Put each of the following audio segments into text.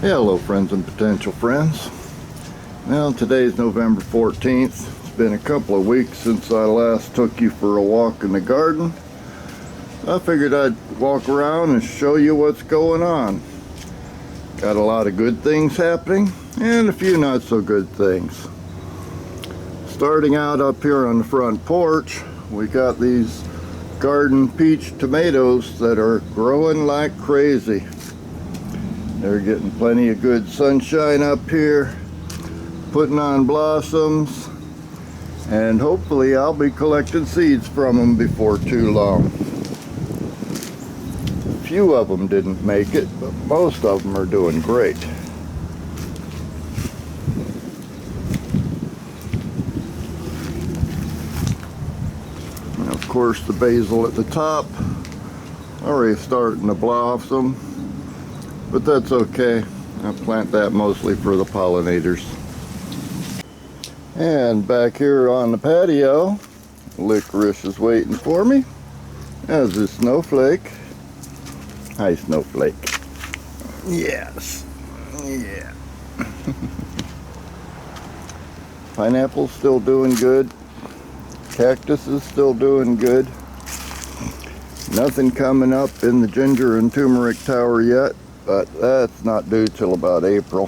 Hello friends and potential friends. Well, today's November 14th. It's been a couple of weeks since I last took you for a walk in the garden. I figured I'd walk around and show you what's going on. Got a lot of good things happening and a few not so good things. Starting out up here on the front porch, we got these garden peach tomatoes that are growing like crazy. They're getting plenty of good sunshine up here, putting on blossoms, and hopefully I'll be collecting seeds from them before too long. A few of them didn't make it, but most of them are doing great. And of course the basil at the top already starting to blossom. But that's okay. I plant that mostly for the pollinators. And back here on the patio, licorice is waiting for me, as is Snowflake. Hi, Snowflake. Yes. Yeah. Pineapple's still doing good. Cactus is still doing good. Nothing coming up in the ginger and turmeric tower yet, but that's not due till about April.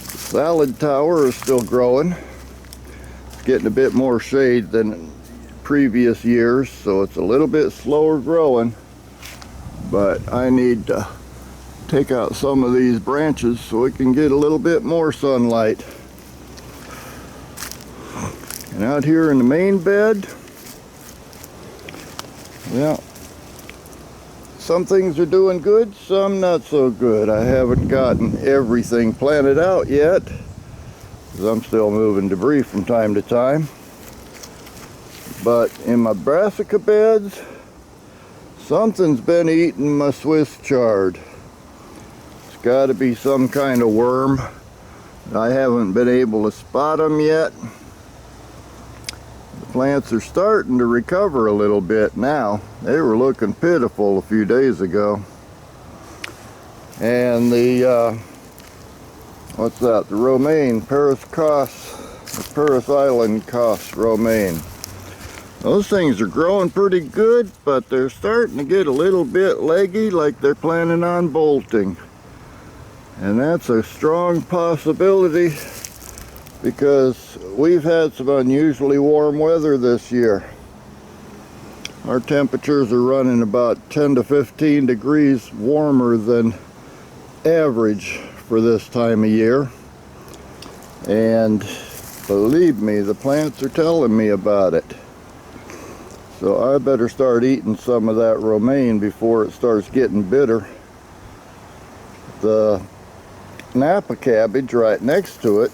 The salad tower is still growing. It's getting a bit more shade than previous years, so it's a little bit slower growing, but I need to take out some of these branches so it can get a little bit more sunlight. And out here in the main bed, well, some things are doing good, some not so good. I haven't gotten everything planted out yet, because I'm still moving debris from time to time. But in my brassica beds, something's been eating my Swiss chard. It's got to be some kind of worm. I haven't been able to spot them yet. Plants are starting to recover a little bit now. They were looking pitiful a few days ago. And the what's that? The romaine, Paris Island Cos romaine. Those things are growing pretty good, but they're starting to get a little bit leggy, like they're planning on bolting. And that's a strong possibility, because we've had some unusually warm weather this year. Our temperatures are running about 10 to 15 degrees warmer than average for this time of year. And believe me, the plants are telling me about it. So I better start eating some of that romaine before it starts getting bitter. The Napa cabbage right next to it,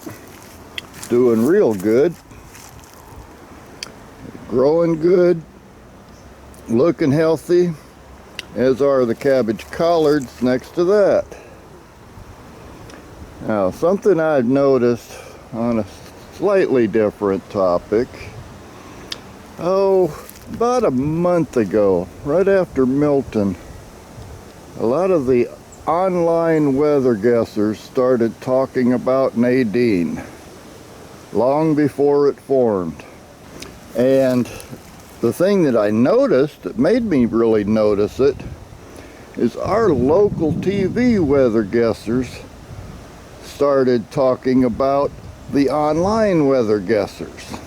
doing real good, growing good, looking healthy, as are the cabbage collards next to that. Now, something I've noticed on a slightly different topic, about a month ago, right after Milton, a lot of the online weather guessers started talking about Nadine long before it formed. And the thing that I noticed that made me really notice it is our local TV weather guessers started talking about the online weather guessers.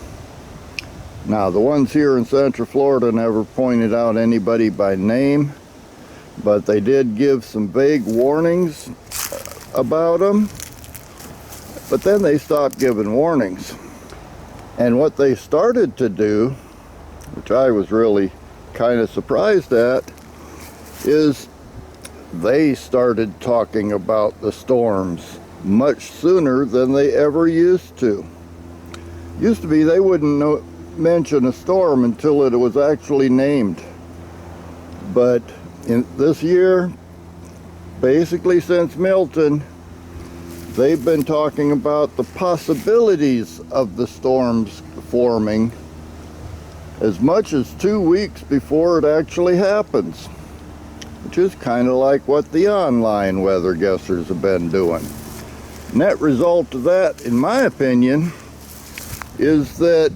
Now, the ones here in Central Florida never pointed out anybody by name, but they did give some vague warnings about them. But then they stopped giving warnings. And what they started to do, which I was really kind of surprised at, is they started talking about the storms much sooner than they ever used to. Used to be they wouldn't mention a storm until it was actually named. But in this year, basically since Milton, they've been talking about the possibilities of the storms forming as much as 2 weeks before it actually happens. which is kind of like what the online weather guessers have been doing. Net result of that, in my opinion, is that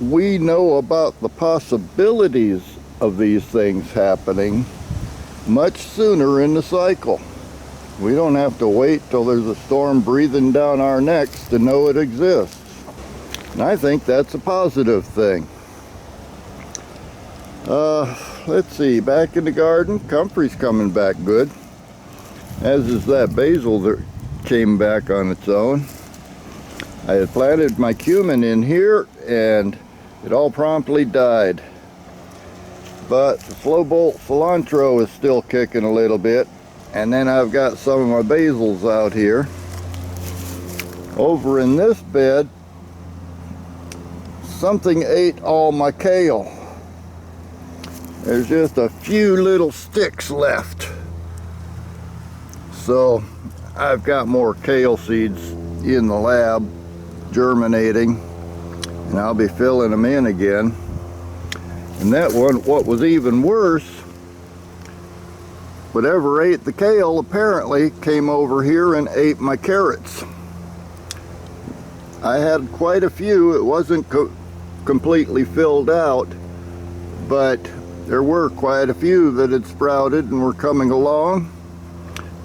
we know about the possibilities of these things happening much sooner in the cycle. We don't have to wait till there's a storm breathing down our necks to know it exists. And I think that's a positive thing. Let's see, back in the garden, comfrey's coming back good, as is that basil that came back on its own. I had planted my cumin in here and it all promptly died. But the slow bolt cilantro is still kicking a little bit. And then I've got some of my basils out here. Over in this bed, something ate all my kale. There's just a few little sticks left. So I've got more kale seeds in the lab germinating, and I'll be filling them in again. And that one, what was even worse, whatever ate the kale apparently came over here and ate my carrots. I had quite a few. It wasn't completely filled out, but there were quite a few that had sprouted and were coming along.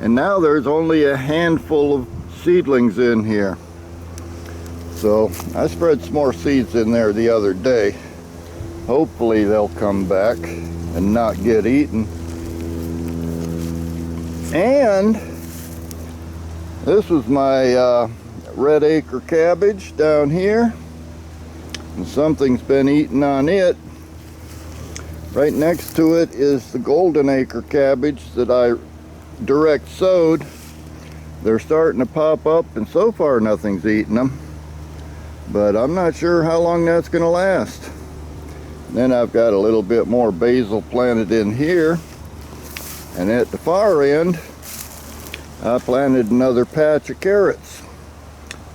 And now there's only a handful of seedlings in here. So I spread some more seeds in there the other day. Hopefully they'll come back and not get eaten. And this was my red acre cabbage down here. And something's been eating on it. Right next to it is the golden acre cabbage that I direct sowed. They're starting to pop up, and so far nothing's eaten them, but I'm not sure how long that's going to last. Then I've got a little bit more basil planted in here, and at the far end I planted another patch of carrots,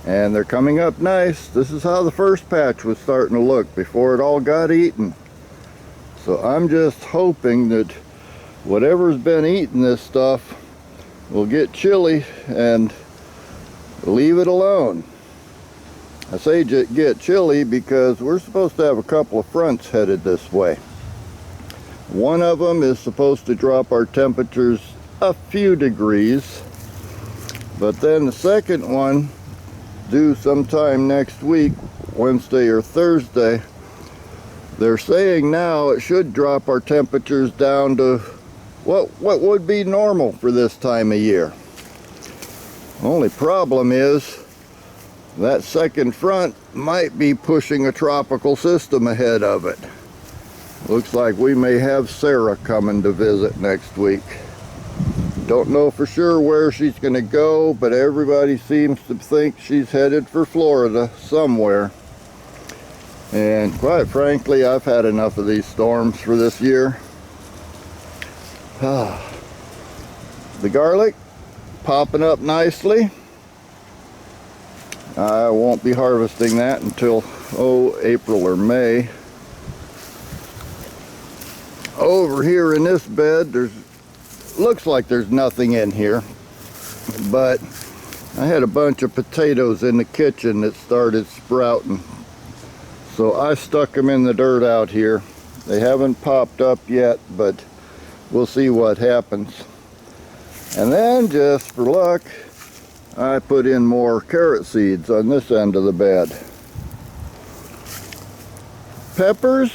and they're coming up nice. This is how the first patch was starting to look before it all got eaten. So I'm just hoping that whatever's been eating this stuff will get chilly and leave it alone. I say get chilly because we're supposed to have a couple of fronts headed this way. One of them is supposed to drop our temperatures a few degrees, but then the second one, due sometime next week, Wednesday or Thursday, they're saying now it should drop our temperatures down to what would be normal for this time of year. Only problem is that second front might be pushing a tropical system ahead of it. Looks like we may have Sarah coming to visit next week. Don't know for sure where she's going to go, but everybody seems to think she's headed for Florida somewhere. And quite frankly, I've had enough of these storms for this year. The garlic popping up nicely. I won't be harvesting that until April or May. Over here in this bed, looks like there's nothing in here, but I had a bunch of potatoes in the kitchen that started sprouting. So I stuck them in the dirt out here. They haven't popped up yet, but we'll see what happens. And then, just for luck, I put in more carrot seeds on this end of the bed. Peppers,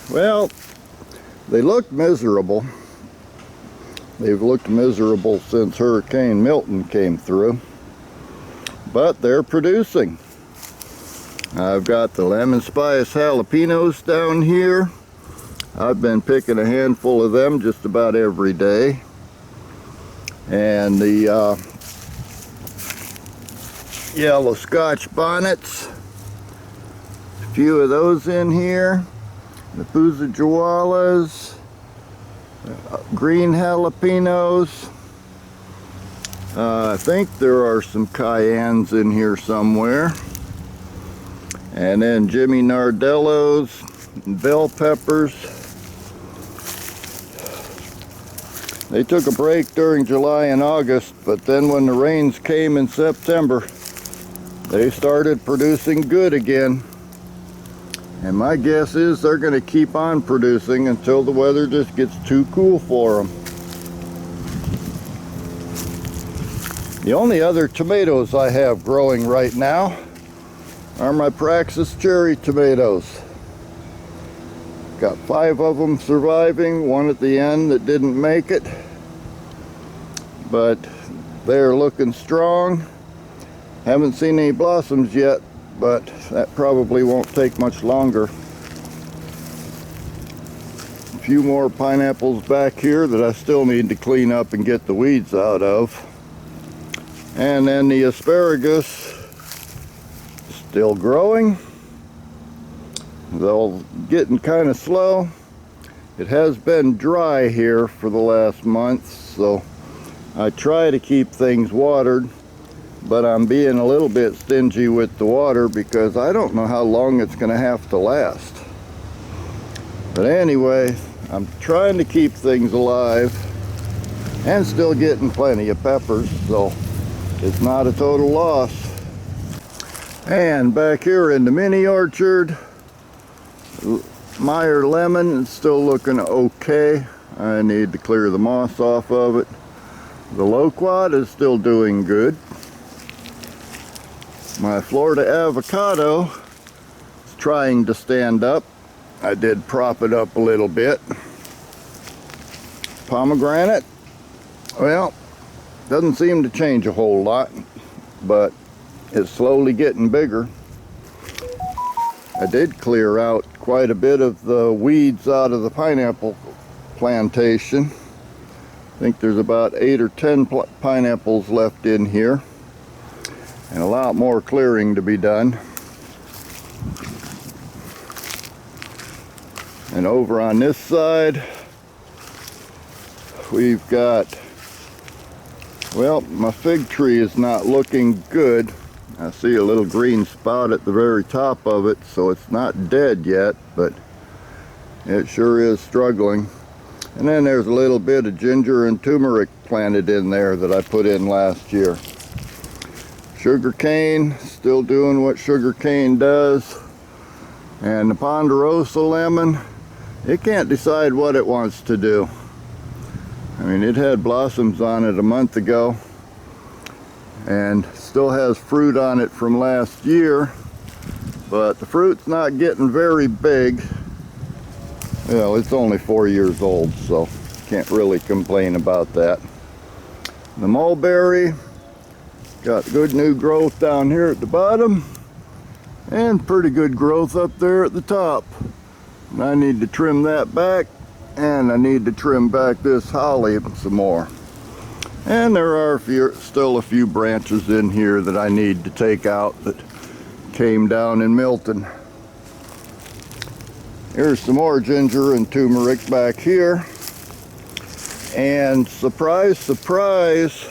well, they look miserable. They've looked miserable since Hurricane Milton came through, but they're producing. I've got the lemon spice jalapenos down here. I've been picking a handful of them just about every day. And the yellow Scotch bonnets, a few of those in here. The Fusajawalas, green jalapenos. I think there are some cayennes in here somewhere. And then Jimmy Nardellos and bell peppers. They took a break during July and August, but then when the rains came in September, they started producing good again. And my guess is they're going to keep on producing until the weather just gets too cool for them. The only other tomatoes I have growing right now are my Praxis cherry tomatoes. Got 5 of them surviving, one at the end that didn't make it. But they're looking strong. Haven't seen any blossoms yet, but that probably won't take much longer. A few more pineapples back here that I still need to clean up and get the weeds out of. And then the asparagus, still growing, though getting kind of slow. It has been dry here for the last month, so I try to keep things watered, but I'm being a little bit stingy with the water because I don't know how long it's going to have to last. But anyway, I'm trying to keep things alive and still getting plenty of peppers, so it's not a total loss. And back here in the mini orchard, Meyer lemon is still looking okay. I need to clear the moss off of it. The loquat is still doing good. My Florida avocado is trying to stand up. I did prop it up a little bit. Pomegranate, well, doesn't seem to change a whole lot, but it's slowly getting bigger. I did clear out quite a bit of the weeds out of the pineapple plantation. I think there's about 8 or 10 pineapples left in here, and a lot more clearing to be done. And over on this side, we've got, well, my fig tree is not looking good. I see a little green spot at the very top of it, so it's not dead yet, but it sure is struggling. And then there's a little bit of ginger and turmeric planted in there that I put in last year. Sugar cane, still doing what sugar cane does. And the Ponderosa lemon, it can't decide what it wants to do. I mean, it had blossoms on it a month ago and still has fruit on it from last year, but the fruit's not getting very big. Well, it's only 4 years old, so can't really complain about that. The mulberry got good new growth down here at the bottom and pretty good growth up there at the top. And I need to trim that back, and I need to trim back this holly some more. And there are still a few branches in here that I need to take out that came down in Milton. Here's some more ginger and turmeric back here. And surprise, surprise,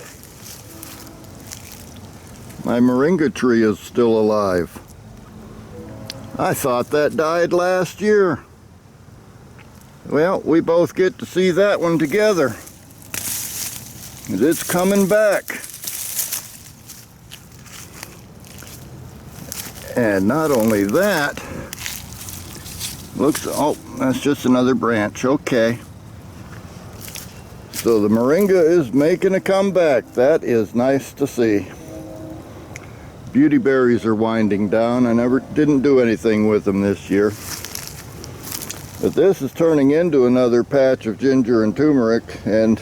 my moringa tree is still alive. I thought that died last year. Well, we both get to see that one together. It's coming back. And not only that, looks, oh, that's just another branch, okay. So the moringa is making a comeback. That is nice to see. Beauty berries are winding down. I didn't do anything with them this year. But this is turning into another patch of ginger and turmeric, and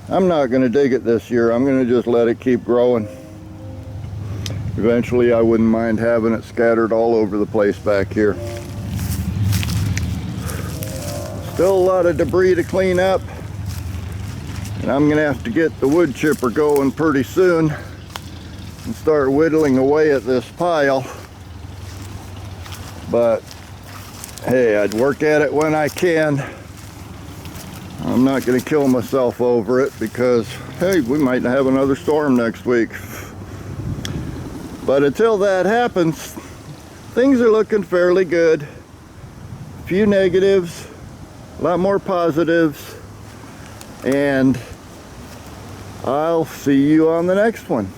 I'm not going to dig it this year. I'm going to just let it keep growing. Eventually I wouldn't mind having it scattered all over the place back here. Still a lot of debris to clean up, and I'm going to have to get the wood chipper going pretty soon and start whittling away at this pile. But hey, I'd work at it when I can. I'm not going to kill myself over it because, hey, we might have another storm next week. But until that happens, things are looking fairly good. A few negatives, a lot more positives, and I'll see you on the next one.